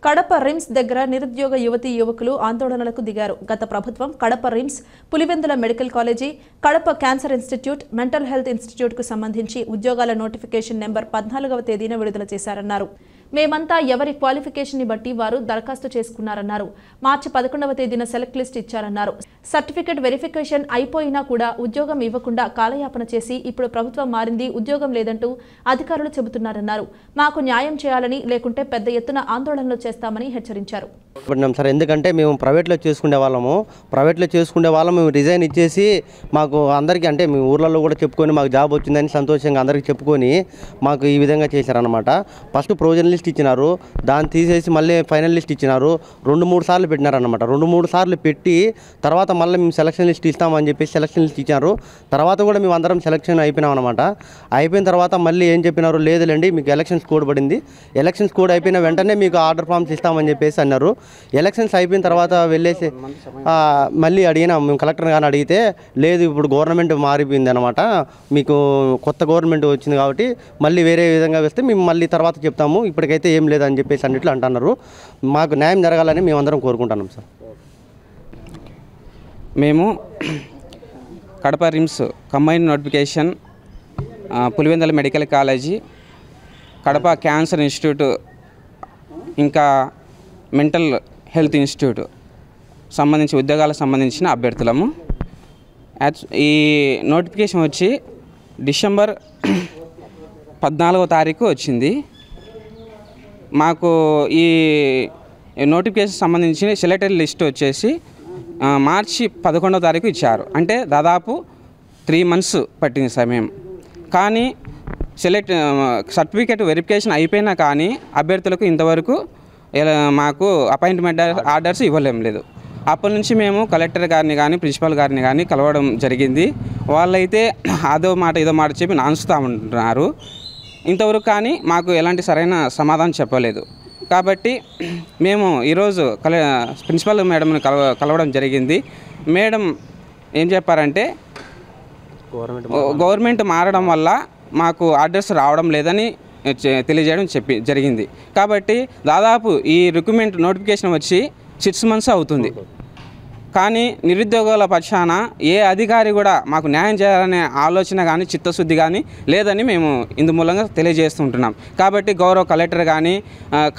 Kadapa RIMS దగ్గర నిరుద్యోగ యువతీ యువకులు ఆందోళనలకు దిగారు. గత ప్రభుత్వం Kadapa RIMS, Pulivendula medical college, Kadapa cancer institute, mental health institute కు సంబంధించి ఉద్యోగాల నోటిఫికేషన్ నెంబర్ 14వ తేదీన విడుదల చేశారన్నారు. మేమంతా ఎవరి క్వాలిఫికేషన్ ని బట్టి వారు దరఖాస్తు చేసుకున్నారన్నారు. మార్చి 11వ తేదీన సెలెక్ట్ లిస్ట్ ఇచ్చారన్నారు. సర్టిఫికెట్ వెరిఫికేషన్ అయిపోయినా కూడా ఉద్యోగం ఇవ్వకుండా కాలయాపన చేసి ఇప్పుడు ప్రభుత్వం మారింది, ఉద్యోగం లేదంటూ అధికారులు చెబుతున్నారన్నారు. మాకు న్యాయం చేయాలని, లేకుంటే పెద్ద ఎత్తున ఆందోళనలు చేస్తామని హెచ్చరించారు. సార్, ఎందుకంటే మేము ప్రైవేట్లో చేసుకునే వాళ్ళము మేము రిజైన్ ఇచ్చేసి మాకు అందరికీ అంటే మేము ఊర్లలో కూడా చెప్పుకొని మాకు జాబ్ వచ్చిందని సంతోషంగా అందరికీ చెప్పుకొని మాకు ఈ విధంగా చేశారనమాట. ఫస్ట్ ప్రొవిజన్ లిస్ట్ ఇచ్చినారు, దాన్ని తీసేసి మళ్ళీ ఫైనల్ లిస్ట్ ఇచ్చినారు. 2-3 సార్లు పెట్టినారనమాట. 2-3 సార్లు పెట్టి తర్వాత మళ్ళీ మేము సెలక్షన్ లిస్ట్ ఇస్తామని చెప్పేసి సెలక్షన్ లిస్ట్ ఇచ్చారు. తర్వాత కూడా మేము అందరం సెలక్షన్ అయిపోయినాం అనమాట. అయిపోయిన తర్వాత మళ్ళీ ఏం చెప్పినారు, లేదులేండి మీకు ఎలక్షన్స్ కోడ్ పడింది, ఎలక్షన్స్ కోడ్ అయిపోయిన వెంటనే మీకు ఆర్డర్ ఫామ్స్ ఇస్తామని చెప్పేసి అన్నారు. ఎలక్షన్స్ అయిపోయిన తర్వాత వెళ్ళేసి మళ్ళీ అడిగినా మేము కలెక్టర్ గారిని అడిగితే, లేదు ఇప్పుడు గవర్నమెంట్ మారిపోయింది అనమాట, మీకు కొత్త గవర్నమెంట్ వచ్చింది కాబట్టి మళ్ళీ వేరే విధంగా వేస్తే మేము మళ్ళీ తర్వాత చెప్తాము, ఇప్పటికైతే ఏం లేదని చెప్పేసి అన్నిట్లు అంటున్నారు. మాకు న్యాయం జరగాలని మేమందరం కోరుకుంటున్నాం సార్. మేము Kadapa RIMS combined notification, Pulivendula medical college, Kadapa cancer institute, ఇంకా మెంటల్ హెల్త్ ఇన్స్టిట్యూట్ సంబంధించి ఉద్యోగాలకు సంబంధించిన అభ్యర్థులము. ఈ నోటిఫికేషన్ వచ్చి డిసెంబర్ 14వ తారీఖు వచ్చింది. మాకు ఈ నోటిఫికేషన్ సంబంధించిన సెలెక్టెడ్ లిస్ట్ వచ్చేసి మార్చి 11వ తారీఖు ఇచ్చారు. అంటే దాదాపు 3 మంత్స్ పట్టింది సమయం. కానీ సర్టిఫికేట్ వెరిఫికేషన్ అయిపోయినా కానీ అభ్యర్థులకు ఇంతవరకు మాకు అపాయింట్మెంట్ ఆర్డర్స్ ఇవ్వలేం లేదు. అప్పటి నుంచి మేము కలెక్టర్ గారిని కానీ ప్రిన్సిపల్ గారిని కానీ కలవడం జరిగింది. వాళ్ళైతే అదో మాట ఇదో మాట చెప్పి నాన్స్తూ ఉంటున్నారు. ఇంతవరకు కానీ మాకు ఎలాంటి సరైన సమాధానం చెప్పలేదు. కాబట్టి మేము ఈరోజు ప్రిన్సిపల్ మేడంని కలవడం జరిగింది. మేడం ఏం చెప్పారంటే, గవర్నమెంట్ మారడం వల్ల మాకు ఆర్డర్స్ రావడం లేదని తెలియజేయడం జరిగింది. కాబట్టి దాదాపు ఈ రిక్రూట్మెంట్ నోటిఫికేషన్ వచ్చి 6 మంత్స్ అవుతుంది. కానీ నిరుద్యోగుల పక్షాన ఏ అధికారి కూడా మాకు న్యాయం చేయాలనే ఆలోచన కానీ చిత్తశుద్ధి కానీ లేదని మేము ఇందు మూలంగా తెలియజేస్తుంటున్నాం. కాబట్టి గౌరవ కలెక్టర్ కానీ,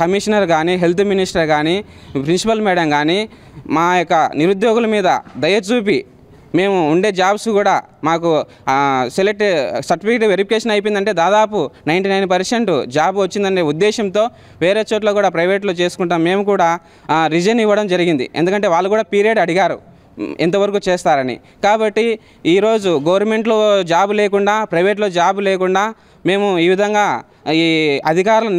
కమిషనర్ కానీ, హెల్త్ మినిస్టర్ కానీ, ప్రిన్సిపల్ మేడం కానీ మా యొక్క నిరుద్యోగుల మీద దయ చూపి మేము ఉండే జాబ్స్ కూడా మాకు సర్టిఫికేట్ వెరిఫికేషన్ అయిపోయిందంటే దాదాపు 99% జాబ్ వచ్చిందనే ఉద్దేశంతో వేరే చోట్ల కూడా ప్రైవేట్లో చేసుకుంటాం. మేము కూడా రిజైన్ ఇవ్వడం జరిగింది. ఎందుకంటే వాళ్ళు కూడా పీరియడ్ అడిగారు ఎంతవరకు చేస్తారని. కాబట్టి ఈరోజు గవర్నమెంట్లో జాబ్ లేకుండా, ప్రైవేట్లో జాబ్ లేకుండా మేము ఈ విధంగా ఈ అధికారుల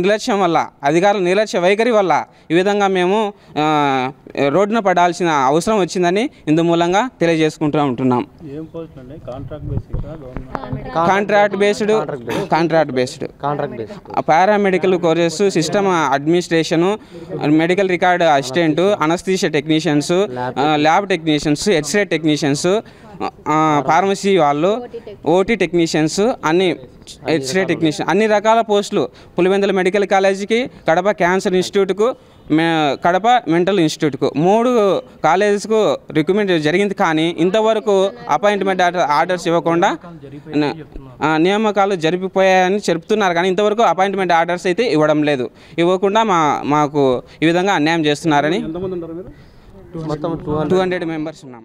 నిర్లక్ష్య వైఖరి వల్ల ఈ విధంగా మేము రోడ్డున పడాల్సిన అవసరం వచ్చిందని ఇందు మూలంగా తెలియజేసుకుంటూ ఉంటున్నాం. Contract based paramedical courses, system administration, medical record assistant, anaesthesia technicians, lab technicians, x-ray technicians, pharmacy వాళ్ళు, ఓటీ టెక్నీషియన్స్, అన్ని ఎక్స్రే టెక్నీషియన్, అన్ని రకాల పోస్టులు పులివెందుల మెడికల్ కాలేజీకి, కడప క్యాన్సర్ ఇన్స్టిట్యూట్కు, కడప మెంటల్ ఇన్స్టిట్యూట్కు 3 కాలేజెస్కు రిక్రూట్మెంట్ జరిగింది. కానీ ఇంతవరకు అపాయింట్మెంట్ ఆర్డర్స్ ఇవ్వకుండా నియామకాలు జరిపిపోయాయని చెప్తున్నారు. కానీ ఇంతవరకు అపాయింట్మెంట్ ఆర్డర్స్ అయితే ఇవ్వడం లేదు. ఇవ్వకుండా మాకు ఈ విధంగా అన్యాయం చేస్తున్నారని 200 మెంబర్స్ ఉన్నాం.